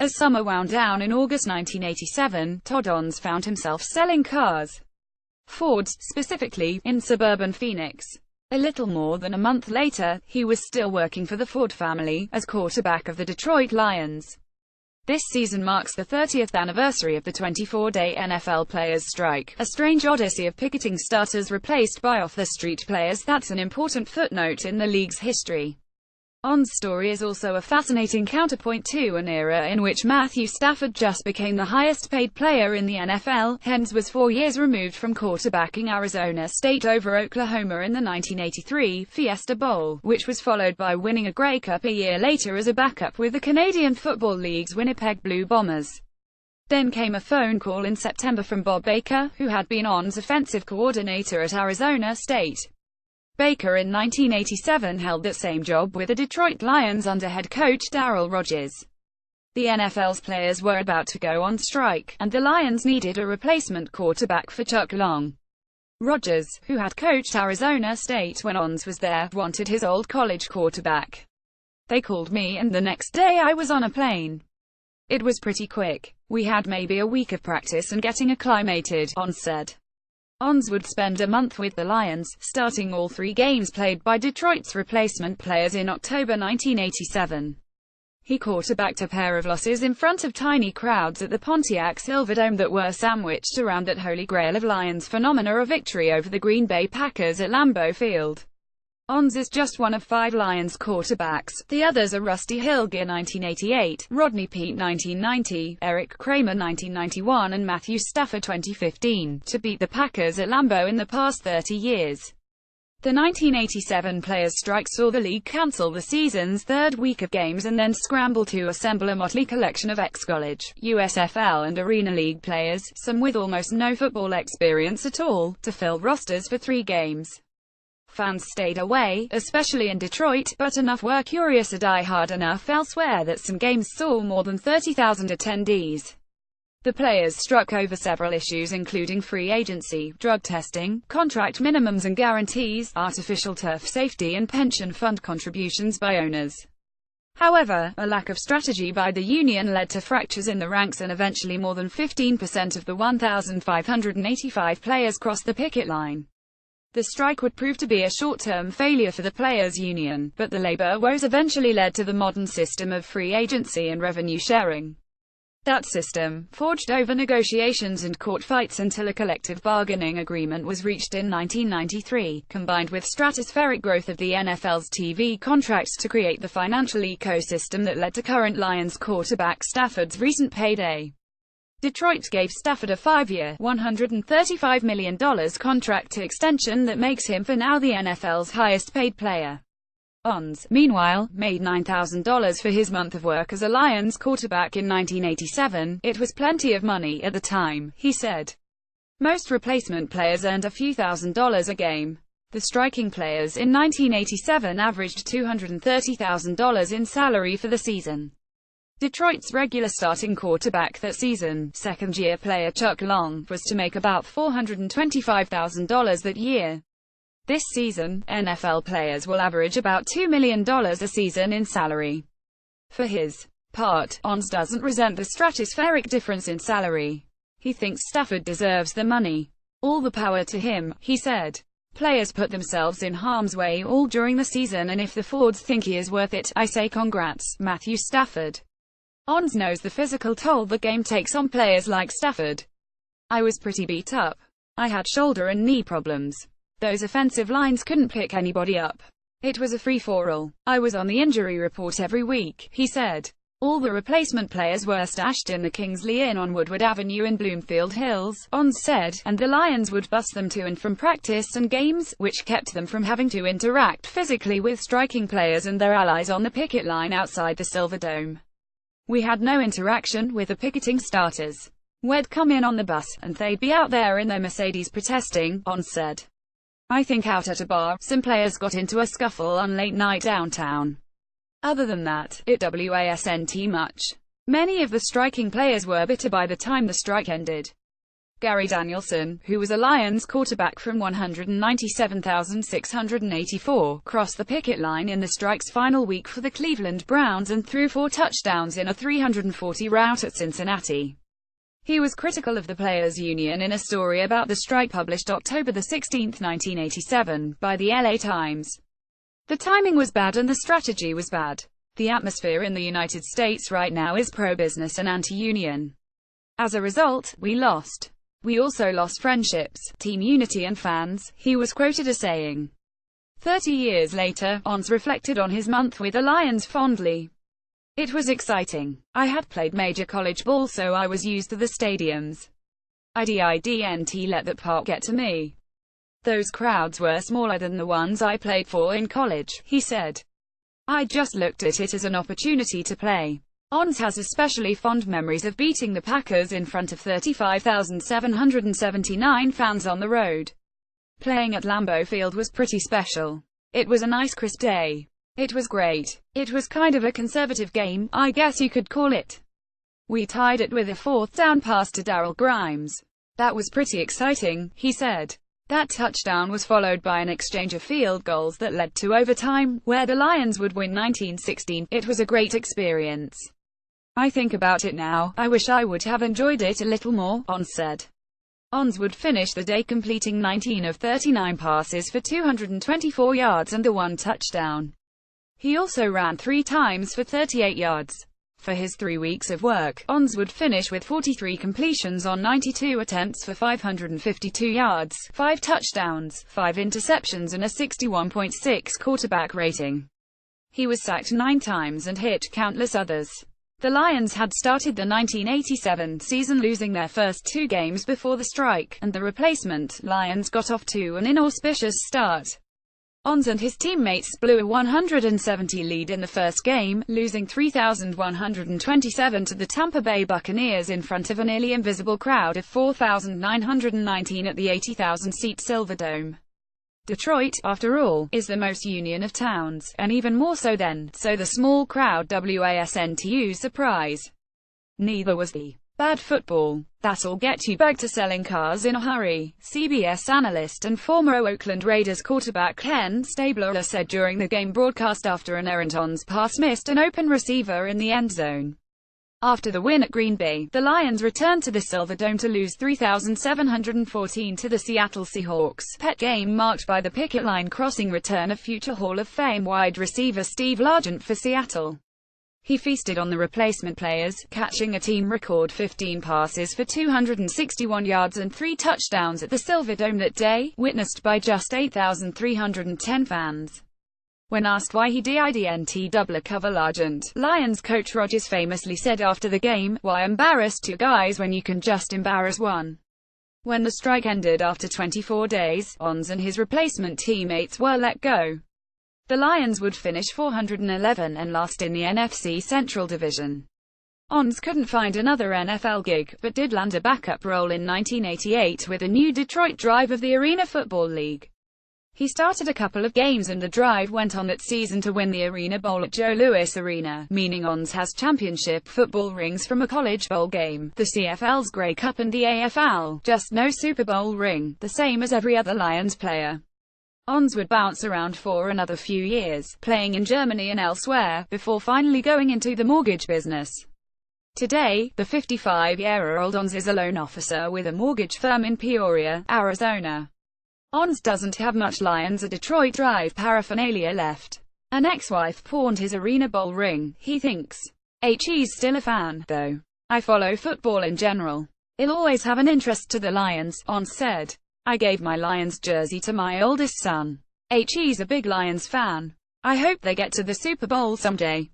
As summer wound down in August 1987, Todd Ons found himself selling cars. Fords, specifically, in suburban Phoenix. A little more than a month later, he was still working for the Ford family, as quarterback of the Detroit Lions. This season marks the 30th anniversary of the 24-day NFL players' strike, a strange odyssey of picketing starters replaced by off-the-street players that's an important footnote in the league's history. On's story is also a fascinating counterpoint to an era in which Matthew Stafford just became the highest-paid player in the NFL. Hens was 4 years removed from quarterbacking Arizona State over Oklahoma in the 1983 Fiesta Bowl, which was followed by winning a Grey Cup a year later as a backup with the Canadian Football League's Winnipeg Blue Bombers. Then came a phone call in September from Bob Baker, who had been On's offensive coordinator at Arizona State. Baker in 1987 held that same job with the Detroit Lions under head coach Darryl Rogers. The NFL's players were about to go on strike, and the Lions needed a replacement quarterback for Chuck Long. Rogers, who had coached Arizona State when Ons was there, wanted his old college quarterback. They called me and the next day I was on a plane. It was pretty quick. We had maybe a week of practice and getting acclimated, Ons said. Ons would spend a month with the Lions, starting all 3 games played by Detroit's replacement players in October 1987. He quarterbacked a pair of losses in front of tiny crowds at the Pontiac Silverdome that were sandwiched around that holy grail of Lions phenomena, a victory over the Green Bay Packers at Lambeau Field. Ons is just one of 5 Lions quarterbacks. The others are Rusty Hilger 1988, Rodney Peete 1990, Eric Kramer 1991 and Matthew Stafford 2015, to beat the Packers at Lambeau in the past 30 years. The 1987 players' strike saw the league cancel the season's 3rd week of games and then scramble to assemble a motley collection of ex-college, USFL and Arena League players, some with almost no football experience at all, to fill rosters for 3 games. Fans stayed away, especially in Detroit, but enough were curious or die-hard enough elsewhere that some games saw more than 30,000 attendees. The players struck over several issues including free agency, drug testing, contract minimums and guarantees, artificial turf safety and pension fund contributions by owners. However, a lack of strategy by the union led to fractures in the ranks and eventually more than 15% of the 1,585 players crossed the picket line. The strike would prove to be a short-term failure for the players' union, but the labor woes eventually led to the modern system of free agency and revenue sharing. That system, forged over negotiations and court fights until a collective bargaining agreement was reached in 1993, combined with stratospheric growth of the NFL's TV contracts to create the financial ecosystem that led to current Lions quarterback Stafford's recent payday. Detroit gave Stafford a 5-year, $135 million contract extension that makes him for now the NFL's highest-paid player. Ons, meanwhile, made $9,000 for his month of work as a Lions quarterback in 1987. It was plenty of money at the time, he said. Most replacement players earned a few $1,000s a game. The striking players in 1987 averaged $230,000 in salary for the season. Detroit's regular starting quarterback that season, second-year player Chuck Long, was to make about $425,000 that year. This season, NFL players will average about $2 million a season in salary. For his part, Ons doesn't resent the stratospheric difference in salary. He thinks Stafford deserves the money. All the power to him, he said. Players put themselves in harm's way all during the season, and if the Fords think he is worth it, I say congrats, Matthew Stafford. Ons knows the physical toll the game takes on players like Stafford. I was pretty beat up. I had shoulder and knee problems. Those offensive lines couldn't pick anybody up. It was a free-for-all. I was on the injury report every week, he said. All the replacement players were stashed in the Kingsley Inn on Woodward Avenue in Bloomfield Hills, Ons said, and the Lions would bus them to and from practice and games, which kept them from having to interact physically with striking players and their allies on the picket line outside the Silverdome. We had no interaction with the picketing starters. We'd come in on the bus, and they'd be out there in their Mercedes protesting, Ons said. I think out at a bar, some players got into a scuffle on late night downtown. Other than that, it wasn't much. Many of the striking players were bitter by the time the strike ended. Gary Danielson, who was a Lions quarterback from 197,684, crossed the picket line in the strike's final week for the Cleveland Browns and threw 4 touchdowns in a 340 rout at Cincinnati. He was critical of the players' union in a story about the strike published October 16, 1987, by the LA Times. The timing was bad and the strategy was bad. The atmosphere in the United States right now is pro-business and anti-union. As a result, we lost. We also lost friendships, team unity and fans, he was quoted as saying. 30 years later, Ons reflected on his month with the Lions fondly. It was exciting. I had played major college ball, so I was used to the stadiums. I didn't let that part get to me. Those crowds were smaller than the ones I played for in college, he said. I just looked at it as an opportunity to play. Ons has especially fond memories of beating the Packers in front of 35,779 fans on the road. Playing at Lambeau Field was pretty special. It was a nice crisp day. It was great. It was kind of a conservative game, I guess you could call it. We tied it with a 4th down pass to Darryl Grimes. That was pretty exciting, he said. That touchdown was followed by an exchange of field goals that led to overtime, where the Lions would win 19-16. It was a great experience. I think about it now, I wish I would have enjoyed it a little more, Ons said. Ons would finish the day completing 19 of 39 passes for 224 yards and the 1 touchdown. He also ran 3 times for 38 yards. For his 3 weeks of work, Ons would finish with 43 completions on 92 attempts for 552 yards, 5 touchdowns, 5 interceptions and a 61.6 quarterback rating. He was sacked 9 times and hit countless others. The Lions had started the 1987 season losing their first 2 games before the strike, and the replacement Lions got off to an inauspicious start. Ons and his teammates blew a 170 lead in the first game, losing 3,127 to the Tampa Bay Buccaneers in front of a nearly invisible crowd of 4,919 at the 80,000-seat Silverdome. Detroit, after all, is the most union of towns, and even more so then, so the small crowd wasn't a surprise. Neither was the bad football. That'll get you back to selling cars in a hurry, CBS analyst and former Oakland Raiders quarterback Ken Stabler said during the game broadcast after an errant Ons pass missed an open receiver in the end zone. After the win at Green Bay, the Lions returned to the Silverdome to lose 3,714 to the Seattle Seahawks. Pet game marked by the picket line crossing return of future Hall of Fame wide receiver Steve Largent for Seattle. He feasted on the replacement players, catching a team record 15 passes for 261 yards and 3 touchdowns at the Silverdome that day, witnessed by just 8,310 fans. When asked why he didn't double cover Largent, Lions coach Rodgers famously said after the game, "Why embarrass 2 guys when you can just embarrass 1?" When the strike ended after 24 days, Ons and his replacement teammates were let go. The Lions would finish 411 and last in the NFC Central Division. Ons couldn't find another NFL gig, but did land a backup role in 1988 with the new Detroit Drive of the Arena Football League. He started a couple of games and the Drive went on that season to win the Arena Bowl at Joe Louis Arena, meaning Ons has championship football rings from a college bowl game, the CFL's Grey Cup and the AFL, just no Super Bowl ring, the same as every other Lions player. Ons would bounce around for another few years, playing in Germany and elsewhere, before finally going into the mortgage business. Today, the 55-year-old Ons is a loan officer with a mortgage firm in Peoria, Arizona. Ons doesn't have much Lions or Detroit Drive paraphernalia left. An ex-wife pawned his Arena Bowl ring, he thinks. He's still a fan, though. I follow football in general. I'll always have an interest to the Lions, Ons said. I gave my Lions jersey to my oldest son. He's a big Lions fan. I hope they get to the Super Bowl someday.